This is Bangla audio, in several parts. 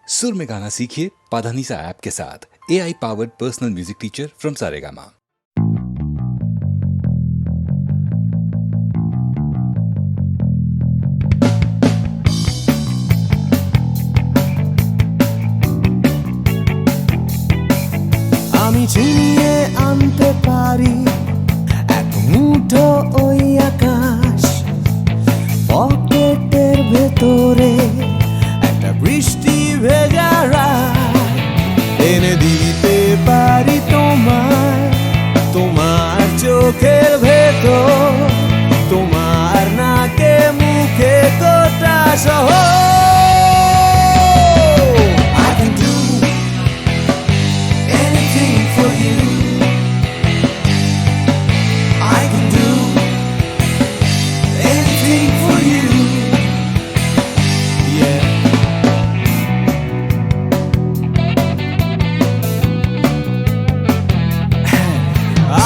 सुर में गाना सीखिए पाधानीसा ऐप के साथ। AI powered personal music teacher from Saregama. আমি ছিনিয়ে আনতে পারি এক মুঠো ওই আকাশ, পকেটের ভেতরে একটা বৃষ্টি ভেজা রাত এনে দিতে পারি তোমায়, তোমার চোখের ভেতর, তোমার নাকে মুখে গোটা শহর।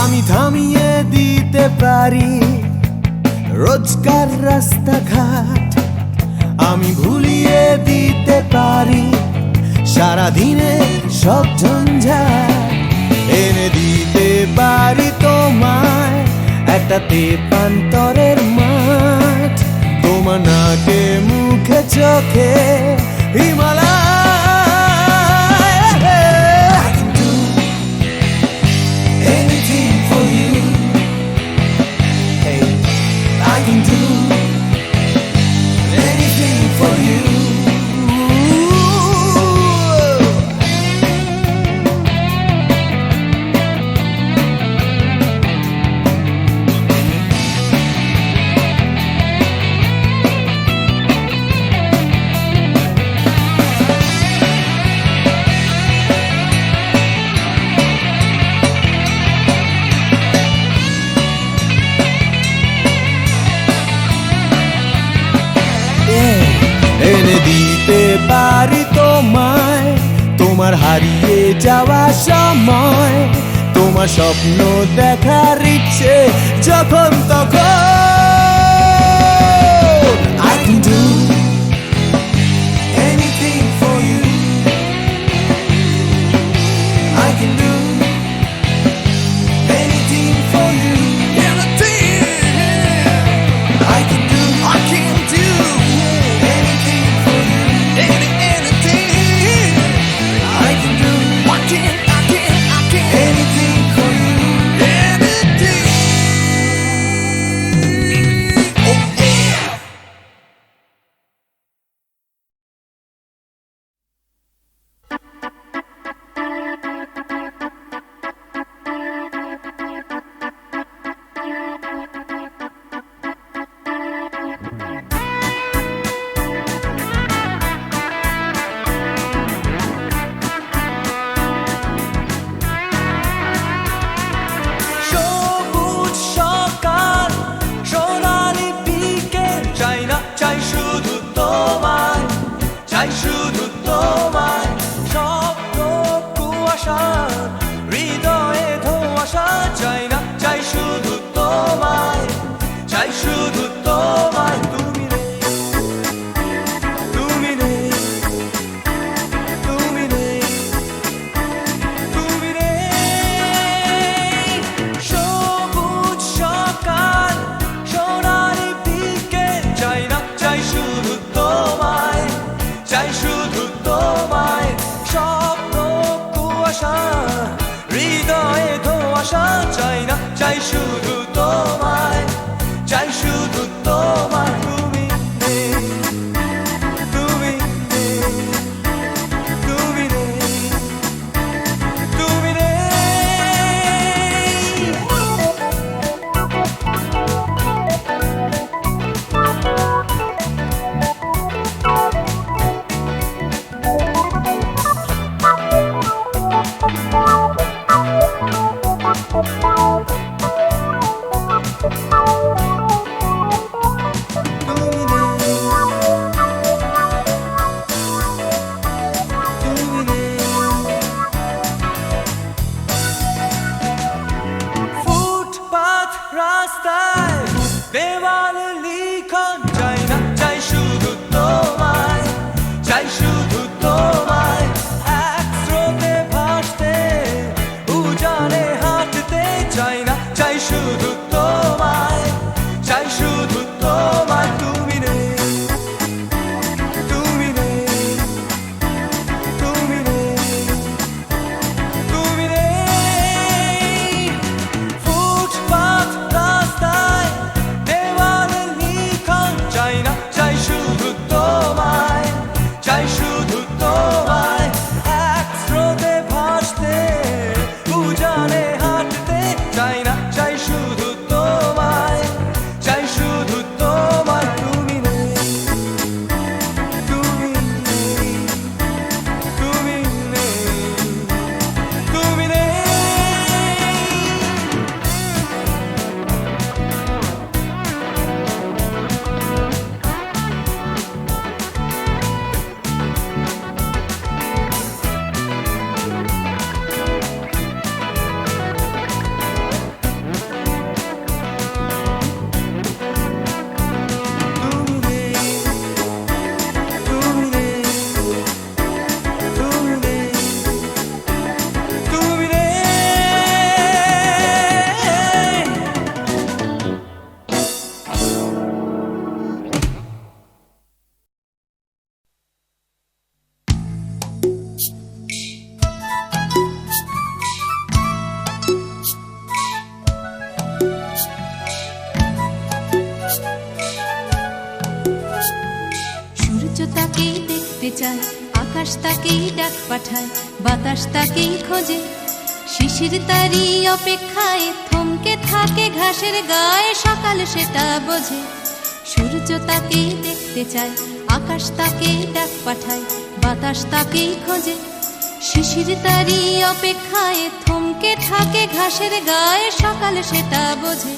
আমি থামিয়ে দিতে পারি রোজকার রাস্তাঘাট, আমি ভুলিয়ে দিতে পারি সারাদিনে সব ঝঞ্ঝাট, এনে দিতে পারি তোমায় একটা তেপান্তরের মাঠ, তোমার নাকে মুখে চোখে হিমালয়। এনে দিতে পারি তোমায় তোমার হারিয়ে যাওয়া সময়, তোমার স্বপ্ন দেখার ইচ্ছে যখন তখন। I can do anything for you, I can do anything for you, anything I can do, I can do anything for you, anything I can do, I can anything for you, anything. Oh yeah. সবুজ সকাল সোনালি বিকেল, চাই না চাই শুধু তোমায়, চাই শুধু তোমায়, স্বপ্ন কুয়াশা হৃদয়ে ধোঁয়াশা, চাই না চাই শুধু তোমায়, চাই শুধু তোমায়। তুমি নেই, তুমি নেই, তুমি নেই, তুমি নেই। সবুজ সকাল সোনালি বিকেল, চাই না চাই শুধু তোমায়, চাই শুধু তোমায়, স্বপ্ন কুয়াশা হৃদয়ে ধোঁয়াশা, চাই না চাই শুধু তোমায়, চাই শুধু তোমায়। তুমি আকাশ তাকেই ডাক পাঠায়, বাতাস তাকেই খোঁজে, শিশির তারই অপেক্ষায় থমকে থাকে ঘাসের গায়ে, সকাল সেটা বোঝে। সূর্য তাকেই দেখতে চায়, আকাশ তাকেই ডাক পাঠায়, বাতাস তাকেই খোঁজে, শিশির তারই অপেক্ষায় থমকে থাকে ঘাসের গায়ে, সকাল সেটা বোঝে।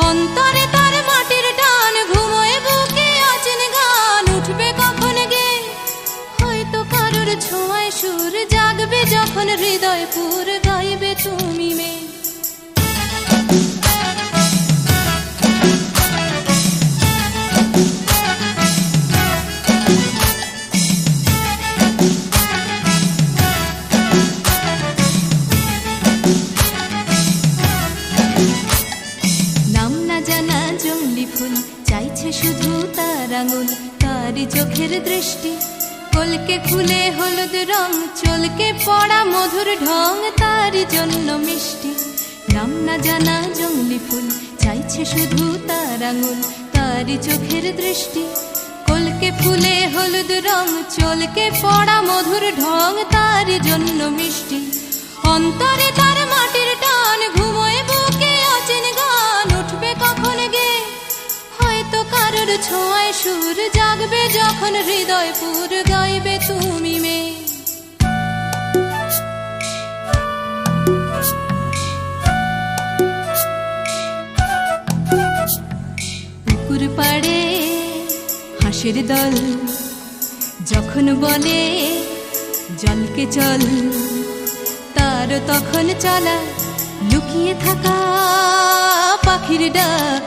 অন্তরে তার মাটির টান, ঘুমোয় বুকে অচেন গান, উঠবে কখন গে হয়তো কারোর ছোঁয়ায় সুর, জাগবে যখন হৃদয় পুর, গাইবে তুমি মেয়ে। নাম না জানা জংলি ফুল চাইছে শুধু তার আঙুল, তারই চোখের দৃষ্টি কলকে ফুলে হলুদ রং, চলকে পড়া মধুর ঢং, তারই জন্য মিষ্টি। নাম না জানা জংলি ফুল চাইছে শুধু তার আঙুল, তারই চোখের দৃষ্টি কলকে ফুলে হলুদ রং, চলকে পড়া মধুর ঢং, তারই জন্য মিষ্টি। অন্তরে তার মাটির টান, ঘুমোয় বুকে অচেন গান, উঠবে কখন গে হয়তো কারোর ছোঁয়ায় সুর, জাগবে যখন হৃদয় পুর, গাইবে তুমি মেয়ে। পুকুর পাড়ে হাঁসের দল যখন বলে জলকে চল, তার তখন চলা লুকিয়ে থাকা পাখির ডাক,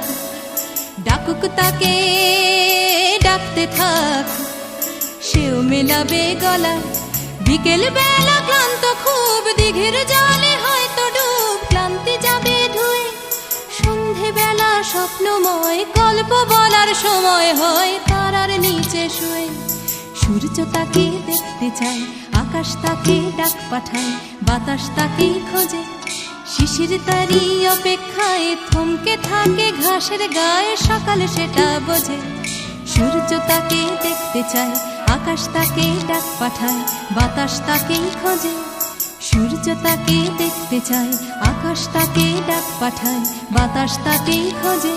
ডাকুক তাকে ডাকতে থাক, সেও মেলাবে গলা। বিকেল বেলা ক্লান্ত খুব, দিঘির জলে হয়তো ডুব, ক্লান্তি যাবে ধুয়ে, সন্ধে বেলা স্বপ্নময়, গল্প বলার সময় হয় তারার নিচে শুয়ে। সূর্য তাকে দেখতে চায়, আকাশ তাকে ডাক পাঠায়, বাতাস তাকে খোঁজে, শিশির তারই অপেক্ষায় থমকে থাকে ঘাসের গায়ে, সকাল সেটা বোঝে। সূর্য তাকে দেখতে চায়, আকাশ তাকে ডাক পাঠায়, বাতাস তাকে খোঁজে, সূর্য তাকে দেখতে চায়, আকাশ তাকে ডাক পাঠায়, বাতাস তাকে খোঁজে।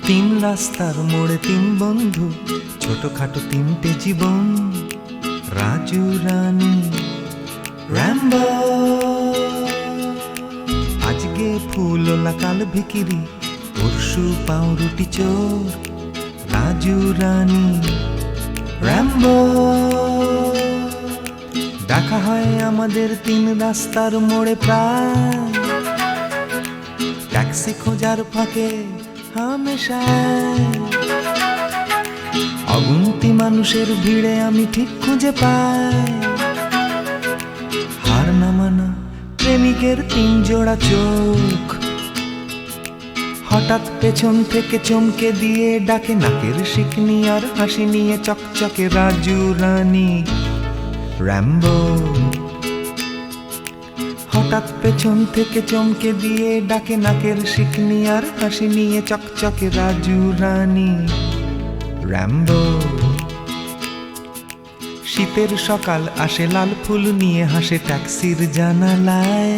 তিন রাস্তার মোড়ে তিন বন্ধু, ছোটখাটো তিনটে জীবন, রাজু রানী র্যাম্বো। আজকে ফুলওলা কাল ভিকিরি, পরশু পাউরুটি চোর, রাজু রানী র্যাম্বো। দেখা হয় আমাদের তিন রাস্তার মোড়ে প্রায়, ট্যাক্সি খোঁজার ফাঁকে হামেশায়। অগুন্তি মানুষের ভিড়ে আমি ঠিক খুঁজে পাই হার না মানা প্রেমিকের তিন জোড়া চোখ। হঠাৎ পেছন থেকে চমকে দিয়ে ডাকে নাকের শিকনি আর হাসি নিয়ে চকচকে রাজু রানী র্যাম্বো। হঠাৎ পেছন থেকে চমকে দিয়ে ডাকে নাকের শিকনি আর হাসি নিয়ে চকচকে রাজু রানী র্যাম্বো। শীতের সকাল আসে লাল ফুল নিয়ে হাসে ট্যাক্সির জানালায়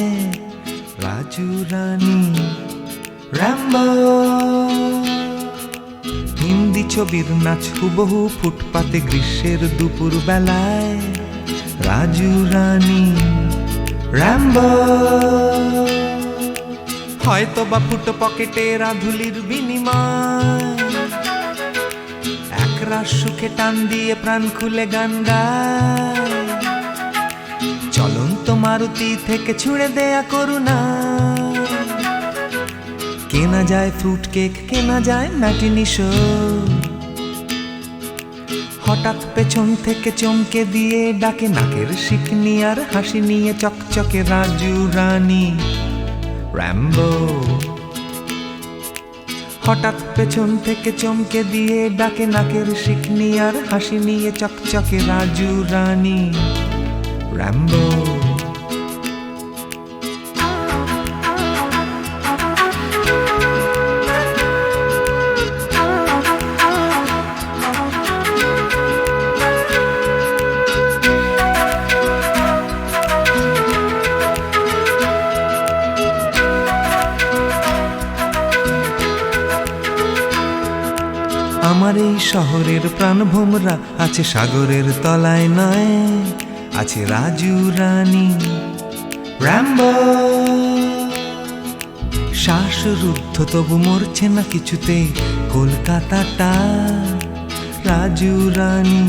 রাজু রানী র্যাম্বো। হিন্দি ছবির নাচ হুবহু ফুটপাতে গ্রীষ্মের দুপুর বেলায় রাজু রানী র্যাম্বো। হয়তো বা ফুটো পকেটে রাধুলির বিনিময় একরাশ সুখে টান দিয়ে প্রাণ খুলে গান গায়। চলন্ত মারুতি থেকে ছুঁড়ে দেয়া করুণা কেনা যায় ফ্রুট কেক, কেনা যায় ম্যাটিনি শো। হঠাৎ পেছন থেকে চমকে দিয়ে ডাকে নাকের শিকনি আর হাসি নিয়ে চকচকে রাজু রানী র্যাম্বো। হঠাৎ পেছন থেকে চমকে দিয়ে ডাকে নাকের শিকনি আর হাসি নিয়ে চকচকে রাজু রানী র্যাম্বো। আমার এই শহরের প্রাণভোমরা আছে সাগরের তলায় নয়, আছে রাজু রানী র্যাম্বো। শ্বাসরুদ্ধ তবু মরছে না কিছুতে কলকাতাটা, রাজু রানী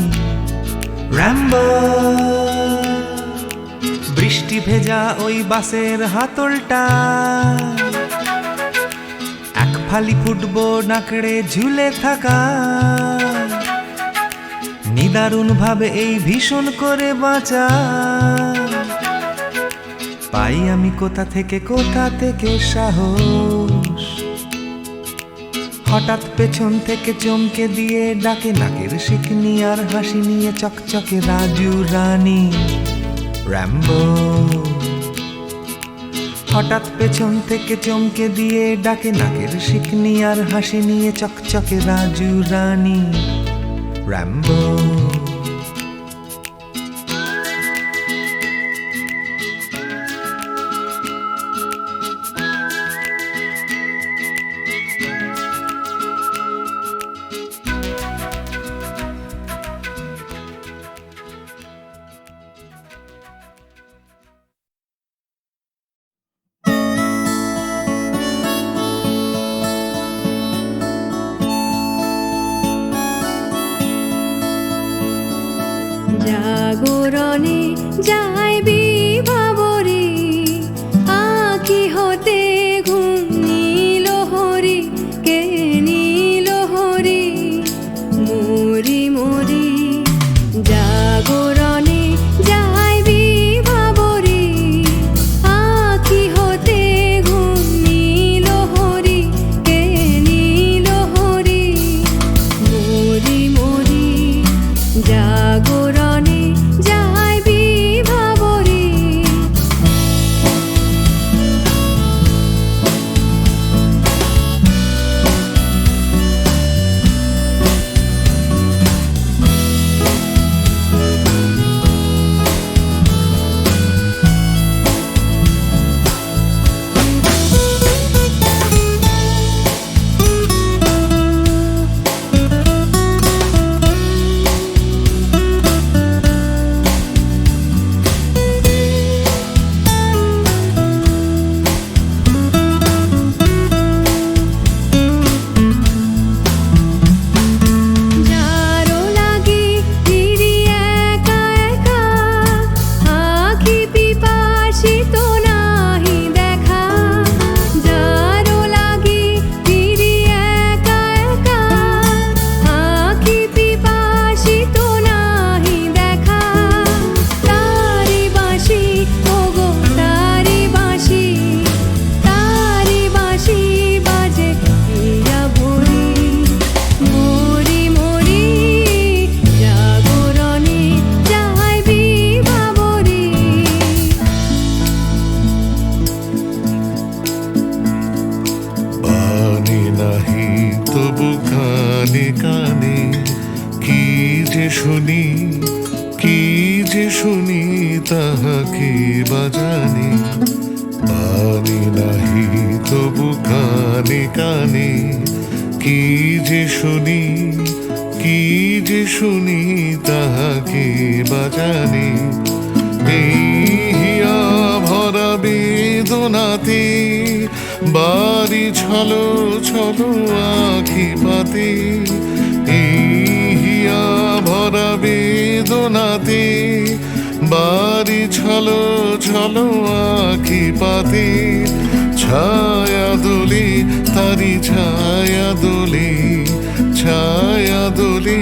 র্যাম্বো। বৃষ্টি ভেজা ওই বাসের হাতলটা, এক ফালি ফুটবল নাকড়ে ঝুলে থাকা, নিদারুণ ভাবে এই ভীষণ করে বাঁচা। পাই আমি কোথা থেকে সাহস। হঠাৎ পেছন থেকে চমকে দিয়ে ডাকে নাকের শিকনি আর হাসি নিয়ে চকচকে রাজু রানী র্যাম্বো। হঠাৎ পেছন থেকে চমকে দিয়ে ডাকে নাকের শিকনি আর হাসি নিয়ে চকচকে রাজু রানী র্যাম্বো। জাগরণে যাই বিভাবরে, আঁখি হতে ঘুম নীল হরি, কে নীল হরি মরি মরি। জাগরণে যাই বিভাবরে, আঁখি হতে ঘুম নীল হরি, কে নীল হরি মরি মরি। জাগরণে যাই বিভাবরে। শুনি কি যে শুনি তাহাকে বাজানি পানি নাহি তবু কানে কানে কি যে শুনি তাহাকে বাজানি এই হিয়া ভরা বেদনাতে বাড়ি ছলো ছলো আখি পাতে এই হিয়া ভরা বেদনাতে বাড়ি ছলো ছলো আঁখি পাতি ছায়া দুলি তারি ছায়া দুলি ছায়া দুলি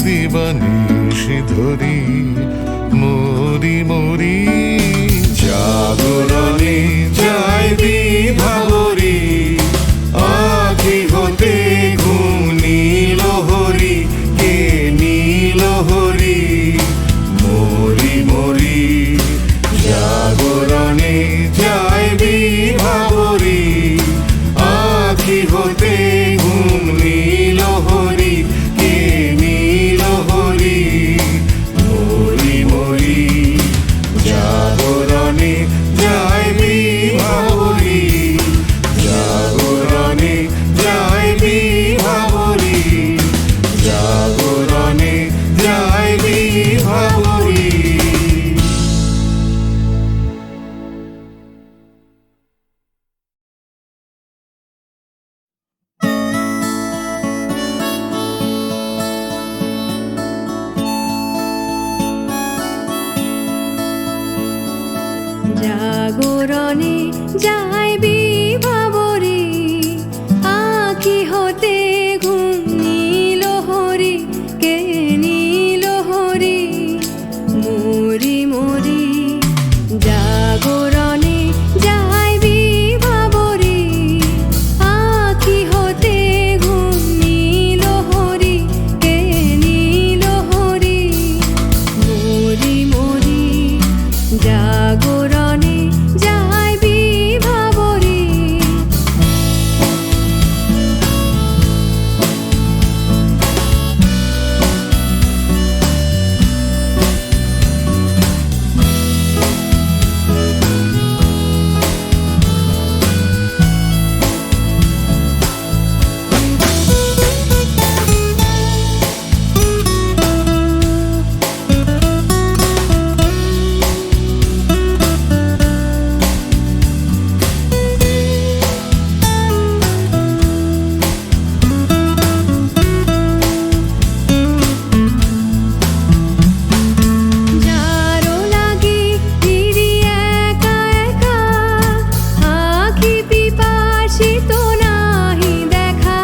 দিবানিশি ধরি মরি মরি জাগরণে যাই বিভাবরী আখি হতে ঘুম নীল হরি কে নীল হরি মরি মরি জাগরণে যাই বিভাবরী আখি হতে ঘুম নীল হরি কে নীল হরি মরি মরি জাগরণে যাই বিভাবরী জাগরণে যাই বিভাবরী জাগরণে যাই বিভাবরী। জাগরণে যাই বিভাবরী আঁখি হতে ঘুম নীল হরি কে নীল হরি মরি মরি জাগরণে যাই বিভাবরী আঁখি হতে ঘুম নীল হরি কে নীল হরি মরি মরি জাগরণে যাই বিভাবরী। যারো লাগি ফিরি একা একা আঁখি পিপাসিত নাহি দেখা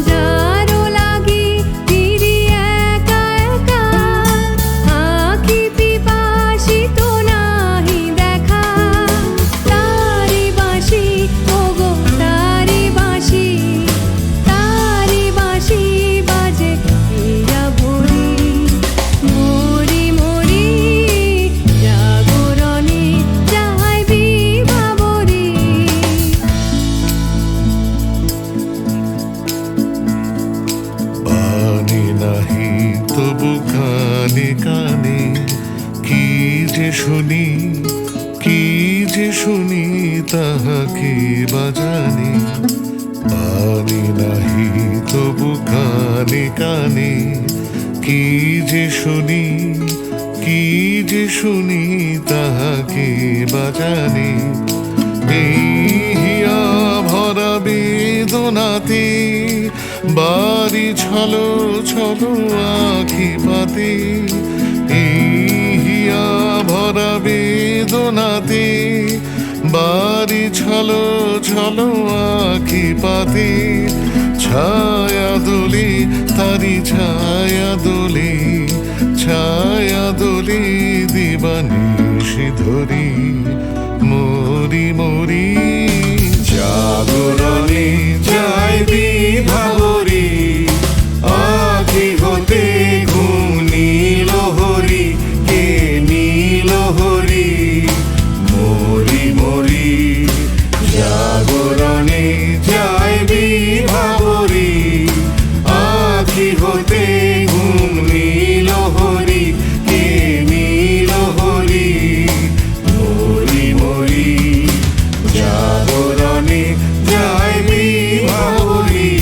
যারো লাগি ফিরি একা একা আঁখি পিপাসিত নাহি দেখা তারি বাঁশি ওগো তারি বাঁশি বাজে হীরা ভরি মরি মরি জাগরণে যাই বিভাবরী। বাণী নাহি তবু কানে কানে কি যে শুনি কি যে শুনি তাহাকে বাজানে বাণী নাহি তবু কানে কানে কি যে শুনি কি যে শুনি তাহাকে বাজানে এই হিয়া ভরা বেদনাতে বাড়ি ছলো ছলো আঁখি পাতে এই হিয়া ভরা বেদনাতে বাড়ি ছলো ছলো আঁখি পাতে ছায়া দুলি তারি ছায়া দুলি ছায়া দুলি দিবানিশি ধরি মরি মরি জাগরণে যাই বিভাবরী আঁখি হতে ঘুম নীল হরি কে নীল হরি মরি মরি জাগরণে যাই বিভাবরী আঁখি হতে ঘুম নীল হরি কে নীল হরি মরি মরি জাগরণে যাই বিভাবরী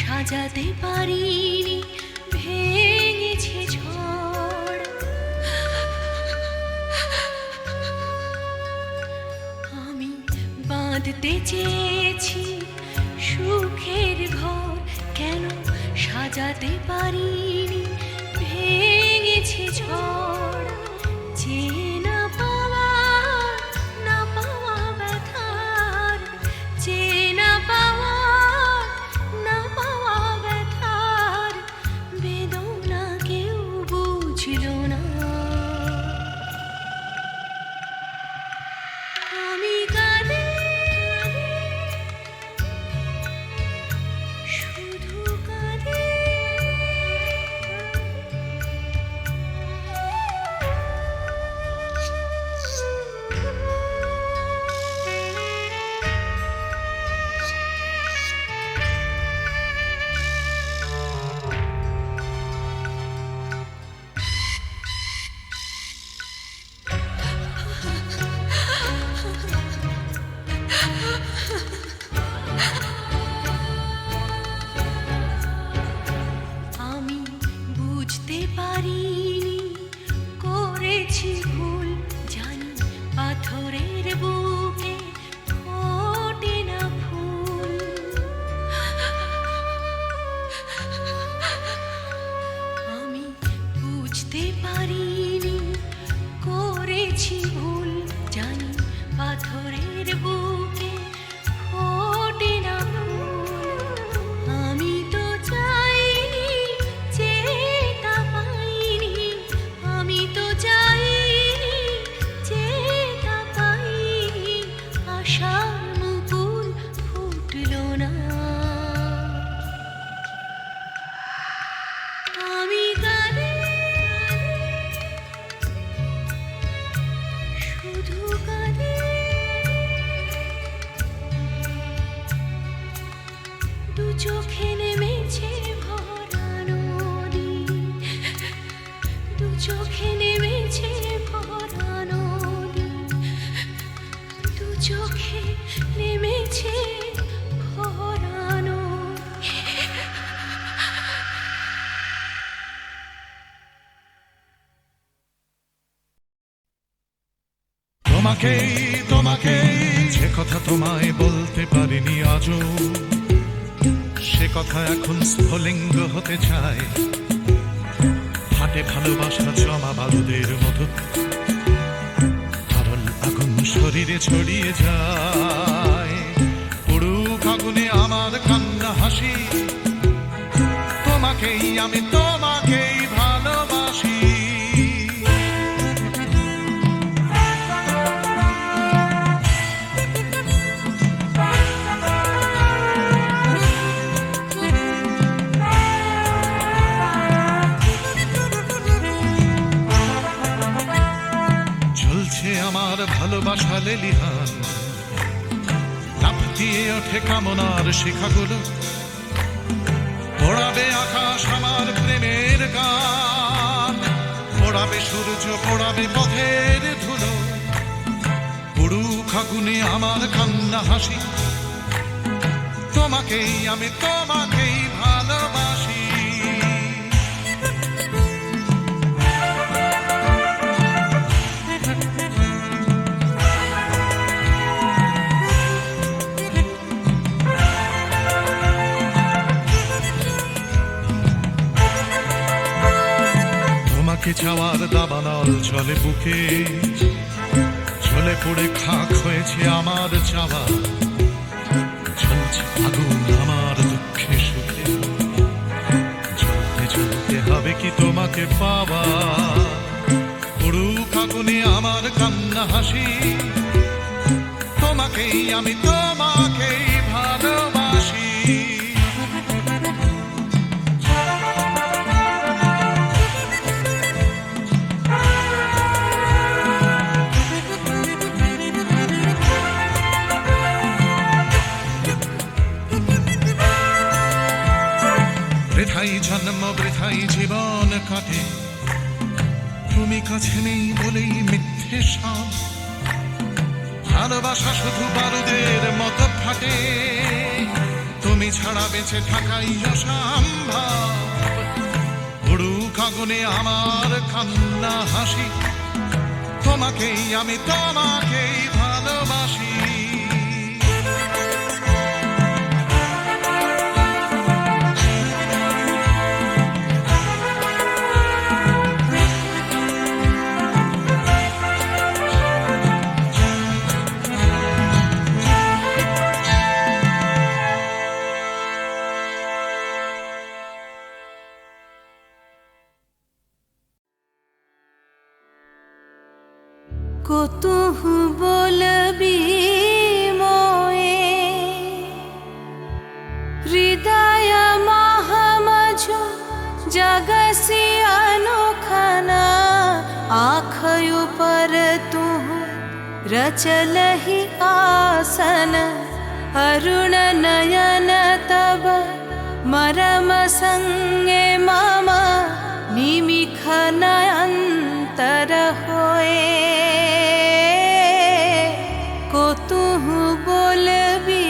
সাজাতে পারিনি, ভেঙেছে ঝড়। আমি বাঁধতে চেয়েছি সুখের ঘর, কেন সাজাতে পারিনি, ভেঙেছে ঝড়। চেনা পাওয়া না পাওয়া ব্যথার, চেনা পাওয়া না পাওয়া ব্যথার বেদনা কেউ বুঝল না। আমি কাঁদে শুধু কাঁদে। আমি বুঝতে পারিনি, করেছি ভুল, জানি পাথরের বুকে ফোটে না ফুল। আমি বুঝতে পারিনি, করেছি ভুল, জানি পাথরের বুকে ফোটে না ফুল। আমি তো চাইনি, যেটা পাইনি, আমি তো চাইনি, যেটা পাইনি, আশার মুকুল ফুটল না। আমি কাঁদে শুধু কাঁদে। দু চোখে নেমেছে ভরা নদী, দু চোখে নেমেছে ভরা নদী, দু চোখে নেমেছে ভরা নদী। তোমাকেই তোমাকেই যে কথা তোমায় বলতে পারিনি আজও, সে কথা এখন স্ফুলিঙ্গ হতে চায়। হাটে ভালোবাসা জমা বারুদের মতো, তরল আগুন শরীরে ছড়িয়ে যায়। পুরুক আগুনে আমার কান্না হাসি, তোমাকেই আমি তোমাকেই ভালোবাসি। আমার ভালোবাসা লেলিহান, লাফ দিয়ে ওঠে কামনার শিখাগুলো, পোড়াবে আকাশ আমার প্রেমের গান, পোড়াবে সূর্য, পোড়াবে পথের ধুলো। পুরুক আগুনে আমার কান্না হাসি, তোমাকেই আমি তোমাকেই ভালোবাসি। তোমাকে চাওয়ার দাবানল চলে বুকে, চলে পড়ে খাক হয়েছে আমার চাওয়া। চলছে আগুন আমার দুঃখে সুখে, চলতে চলতে হবে কি তোমাকে পাওয়া। পুরুক আগুনে আমার কান্না হাসি, তোমাকেই আমি তোমাকেই ভালোবাসি। বৃথাই জন্ম বৃথাই জীবন কাটে, তুমি কাছে নেই বলেই মিথ্যে সব। ভালোবাসা শুধু বারুদের মতো ফাটে, তুমি তুমি ছাড়া বেঁচে থাকাই অসম্ভব। উড়ুক আগুনে আমার কান্না হাসি, তোমাকেই আমি তোমাকেই ভালোবাসি। কতহু বলবি মোয়ে হৃদয় মহামঝু जगसी अनोखना आँखों पर तू रचल ही आसन अरुण नयन तब मरम संगे मम निमिख नयंतर होए को तू बोलबी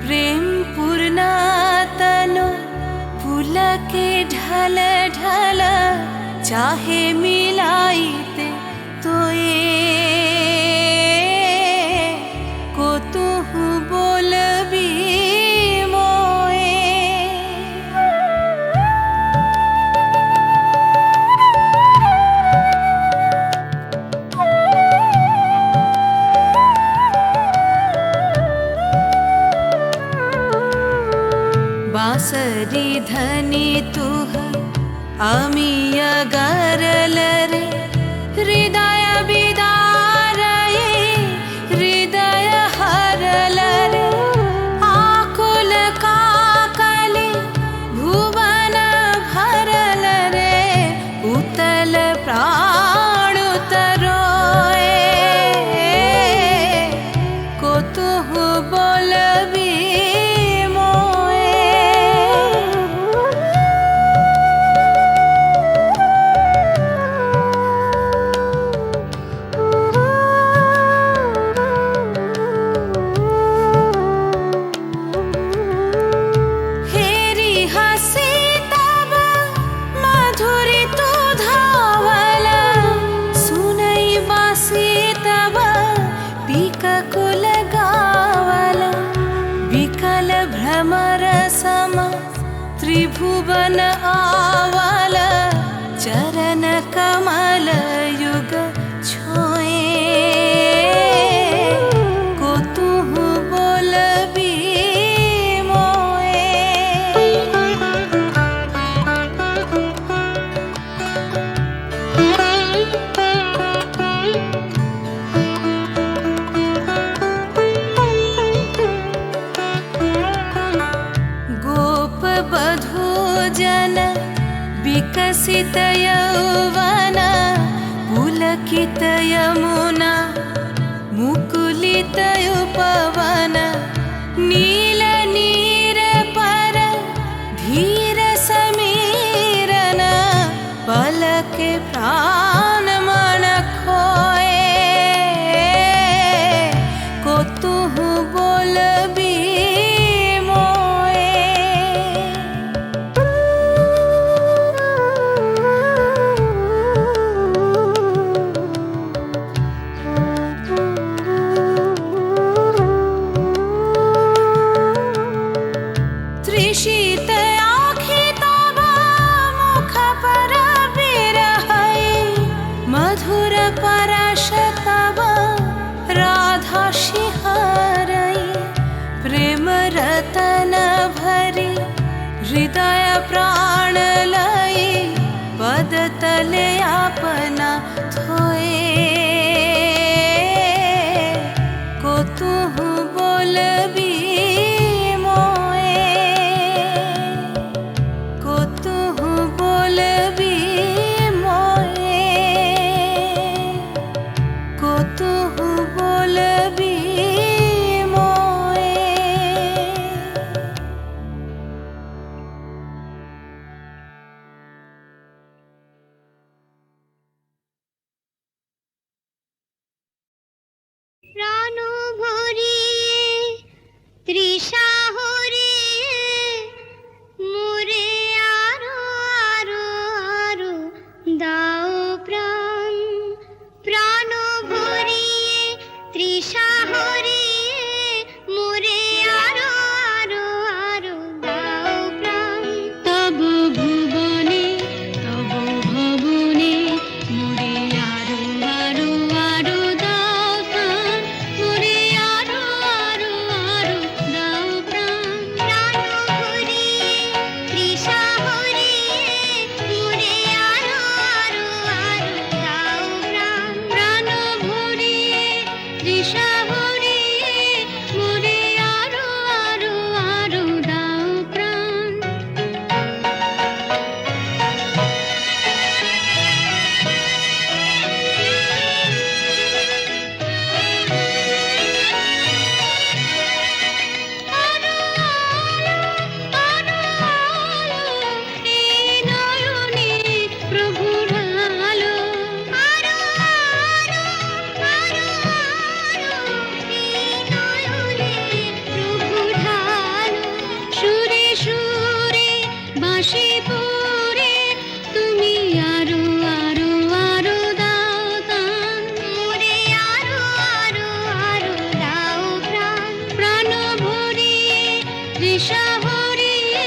प्रेम पूर्णा तनु पुलके ढल ढल चाहे मिलाईते तो ये को तू बोलबी बांसरी धनी तुह अमीय गरल रे हृदय बिदार हृदय हरल रे आकुल काकली भुवन भरल रे उतल प्राण उतरोए को तुह बोलबी भ्रमर सम त्रिभुवन आवल चरण कमल युग छोए को तू बोलबी जन विकसित यौवन पुलकित यमुना मुकुलित उपवन नील नीर पर धीर समीरन पलक प्राण मन खोए को तू बोलबी शीत आँखि तब मुख पर बिरहै मधुर परश तब राधा शिहरै प्रेम रतन भरी हृदय प्राण लई पद तले अपना थोए को तू बोलबी প্রাণ ভরিয়ে তৃষা হরিয়ে মোরে আরো আরো আরো দাও প্রাণ প্রাণ ভরিয়ে তৃষা হরিয়ে মোরে আরো আরো আরো দাও প্রাণ তব ভুবনে তব ভবনে মোরে আরো আরো আরো দাও প্রাণ মোরে আরো আরো আরো দাও প্রাণ প্রাণ ভরিয়ে তৃষা হরিয়ে মোরে আরো আরো আরো দাও প্রাণ প্রাণ ভরিয়ে তৃষা হরিয়ে মোরে আরো আরো আরো দাও প্রাণ প্রভুর আলো আরো আরো আরো আরো নয়নে প্রভুর আলো সুরে সুরে বাঁশি পুরে তুমি আরো আরো আরো দাও দান মোরে আরো আরো আরো দাও প্রাণ প্রাণ ভরিয়ে তৃষা হরিয়ে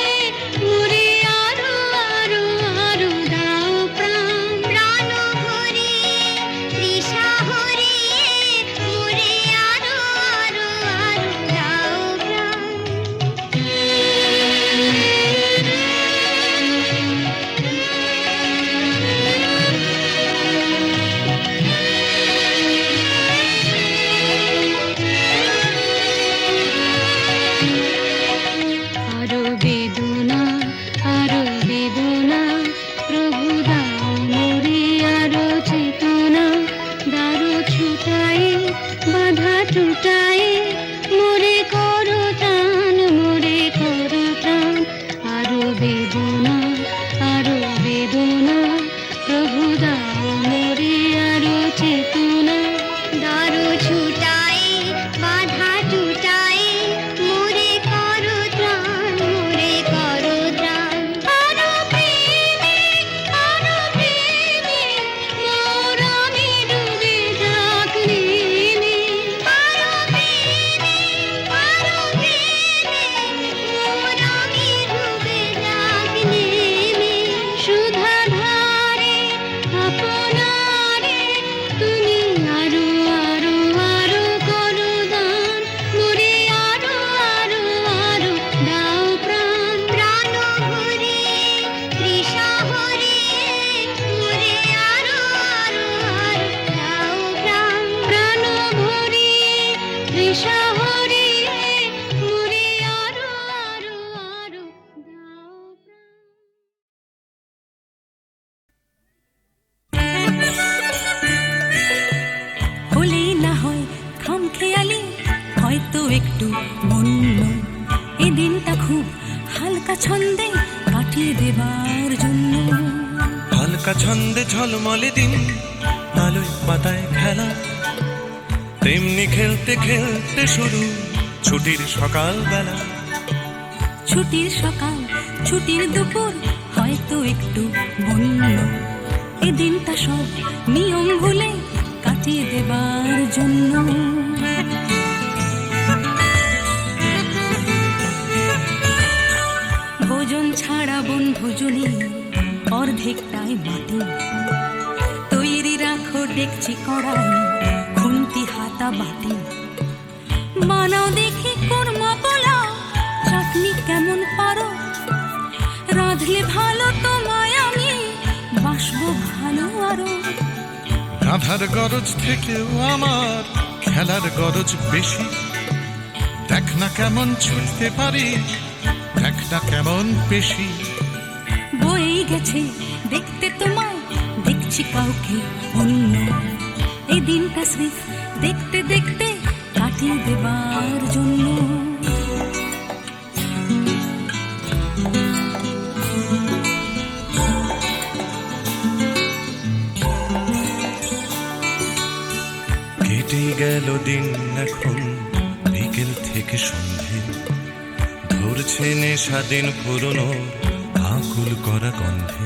মোরে আরো আরো আরো দাও প্রাণ প্রাণ ভরিয়ে তৃষা হরিয়ে মোরে আরো আরো আরো দাও আরো বেদনা প্রভু দাও মোরে আরো চেতনা দারু ছুটাই বাধা টুটাই মোরে করো ত্রাণ আরো বেদনা প্রভু দাও মোরে আরো চেতনা দারু ছুটাই বাধা টুটাই মোরে করো ত্রাণ আরো প্রেমে মোর আমি ডুবে যাক নেমে আরো প্রেমে মোর আমি ডুবে যাক নেমে সুধা ধারে আপনারে তুমি আরো আরো আরো করো দান মোরে আরো আরো আরো দাও প্রাণ প্রাণ ভরিয়ে তৃষা হরিয়ে মোরে আরো আরো আরো দাও প্রাণ প্রাণ ভরিয়ে তৃষা হরিয়ে মোরে আরো আরো আরো দাও হলেই না হয় খামখেয়ালি হয়তো একটু বন্য এ দিনটা খুব হালকা ছন্দে কাটিয়ে দেবার জন্য হালকা ছন্দে ঝলমলে দিন আলোয় পাতায় খেলা তেমনি খেলতে খেলতে শুরু ছুটির সকাল বেলা ছুটির সকাল ছুটির দুপুর হয়তো একটু বন্য এ দিনটা সব নিয়ম ভুলে কাটিয়ে দেবার জন্য ভোজন ছাড়া বনভোজনে অর্ধেকটাই মাটি তৈরি রাখো ডেকচি কড়াই খুন্তি হাতা বাটি বানাও দেখি কোরমা পোলাও চাটনি কেমন পারো রাঁধলে ভালো তোমায় আমি বাসবো ভালো আরো রাধার গরজ থেকেও আমার খেলার গরজ বেশি দেখ না কেমন ছুটতে পারি দেখ না কেমন পেশি বয়েই গেছে দেখতে তোমায় দেখছি কাউকে অন্য এই দিনটা স্রেফ দেখতে দেখতে কাটিয়ে দেবার জন্য কেটে গেল দিন এখন বিকেল থেকে সন্ধে, ধরছে নেশা দিন পুরনো আকুল করা গন্ধে।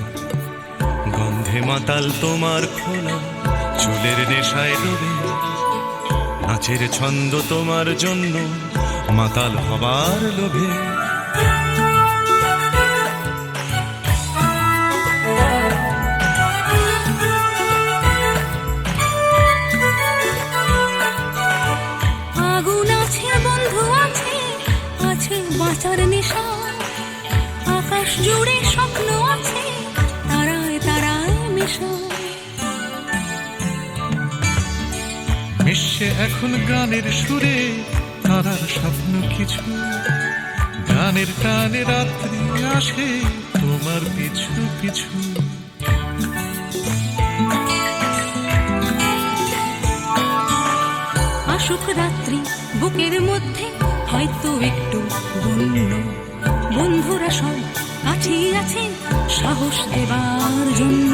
গন্ধে মাতাল তোমার খোলা চুলের নেশায় ডুবে, নাচের ছন্দ তোমার জন্য মাতাল হবার লোভে। আগুন আছে, বন্ধু আছে, আছে বাঁচার নেশা। আকাশ জুড়ে স্বপ্ন আছে, তারায় তারায় মেশা। মিশে এখন গানের সুরে তারার স্বপ্ন কিছু, গানের টানে রাত্রি আসে তোমার পিছু পিছু। আসুক রাত্রি বুকের মধ্যে হয়তো একটু বন্য, বন্ধুরা সব কাছেই আছে সাহস দেবার জন্য।